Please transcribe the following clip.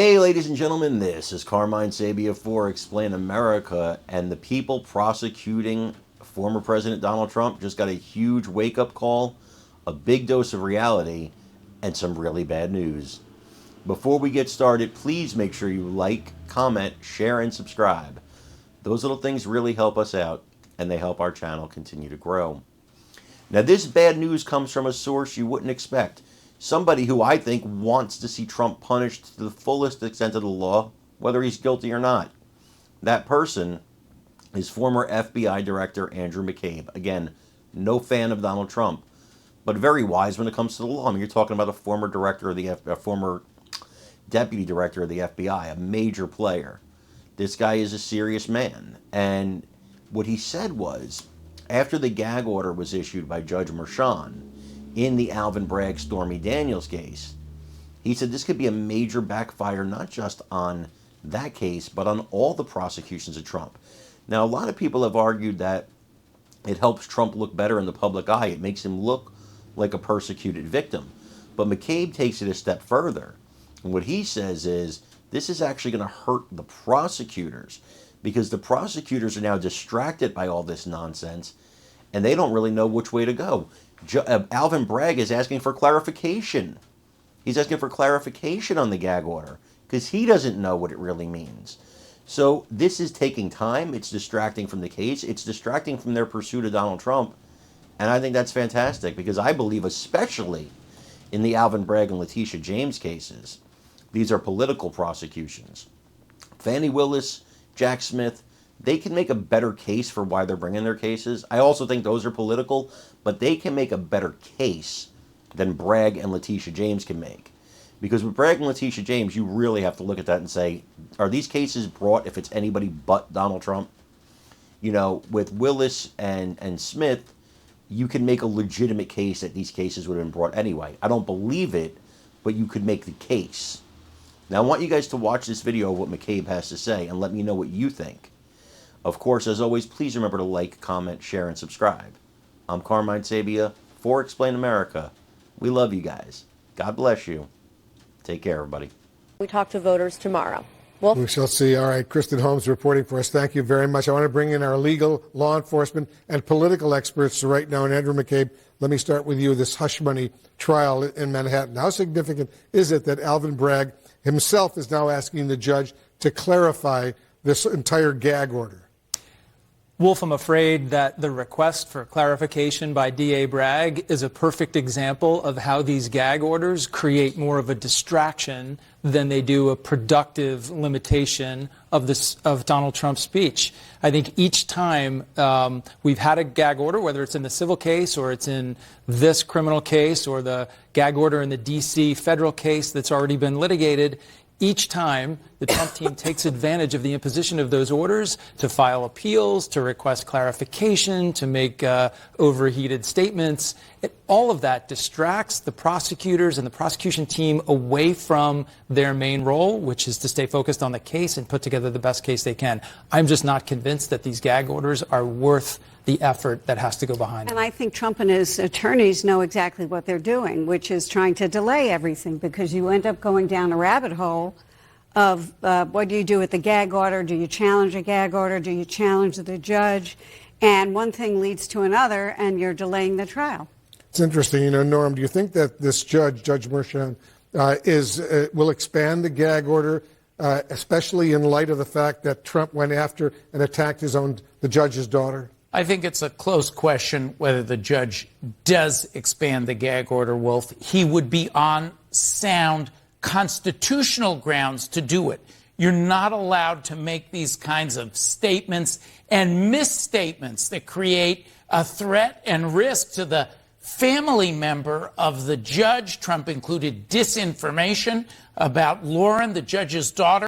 Hey, ladies and gentlemen, this is Carmine Sabia for Explain America, and the people prosecuting former President Donald Trump just got a huge wake-up call, a big dose of reality, and some really bad news. Before we get started, please make sure you like, comment, share, and subscribe. Those little things really help us out, and they help our channel continue to grow. Now, this bad news comes from a source you wouldn't expect. Somebody who I think wants to see Trump punished to the fullest extent of the law, whether he's guilty or not. That person is former FBI Director Andrew McCabe. Again, no fan of Donald Trump, but very wise when it comes to the law. I mean, you're talking about a former former deputy director of the FBI, a major player. This guy is a serious man. And what he said was, after the gag order was issued by Judge Merchan in the Alvin Bragg Stormy Daniels case, he said this could be a major backfire, not just on that case, but on all the prosecutions of Trump. Now, a lot of people have argued that it helps Trump look better in the public eye. It makes him look like a persecuted victim. But McCabe takes it a step further. And what he says is, this is actually going to hurt the prosecutors, because the prosecutors are now distracted by all this nonsense, and they don't really know which way to go. Alvin Bragg is asking for clarification. He's asking for clarification on the gag order, because he doesn't know what it really means. So this is taking time. It's distracting from the case. It's distracting from their pursuit of Donald Trump. And I think that's fantastic, because I believe, especially in the Alvin Bragg and Letitia James cases, these are political prosecutions. Fani Willis, Jack Smith, they can make a better case for why they're bringing their cases. I also think those are political, but they can make a better case than Bragg and Letitia James can make. Because with Bragg and Letitia James, you really have to look at that and say, are these cases brought if it's anybody but Donald Trump? You know, with Willis and Smith, you can make a legitimate case that these cases would have been brought anyway. I don't believe it, but you could make the case. Now, I want you guys to watch this video of what McCabe has to say and let me know what you think. Of course, as always, please remember to like, comment, share, and subscribe. I'm Carmine Sabia for Explain America. We love you guys. God bless you. Take care, everybody. We talk to voters tomorrow. Wolf? We shall see. All right, Kristen Holmes reporting for us. Thank you very much. I want to bring in our legal, law enforcement, and political experts right now. And Andrew McCabe, let me start with you. This hush money trial in Manhattan. How significant is it that Alvin Bragg himself is now asking the judge to clarify this entire gag order? Wolf, I'm afraid that the request for clarification by D.A. Bragg is a perfect example of how these gag orders create more of a distraction than they do a productive limitation of Donald Trump's speech. I think each time we've had a gag order, whether it's in the civil case or it's in this criminal case or the gag order in the D.C. federal case that's already been litigated, each time the Trump team takes advantage of the imposition of those orders to file appeals, to request clarification, to make overheated statements. All of that distracts the prosecutors and the prosecution team away from their main role, which is to stay focused on the case and put together the best case they can. I'm just not convinced that these gag orders are worth the effort that has to go behind it. And I think Trump and his attorneys know exactly what they're doing, which is trying to delay everything, because you end up going down a rabbit hole of what do you do with the gag order? Do you challenge a gag order? Do you challenge the judge? And one thing leads to another, and you're delaying the trial. It's interesting. You know, Norm, do you think that this Judge Merchan, will expand the gag order, especially in light of the fact that Trump went after and attacked the judge's daughter? I think it's a close question whether the judge does expand the gag order, Wolf. He would be on sound constitutional grounds to do it. You're not allowed to make these kinds of statements and misstatements that create a threat and risk to the family member of the judge. Trump included disinformation about Lauren, the judge's daughter.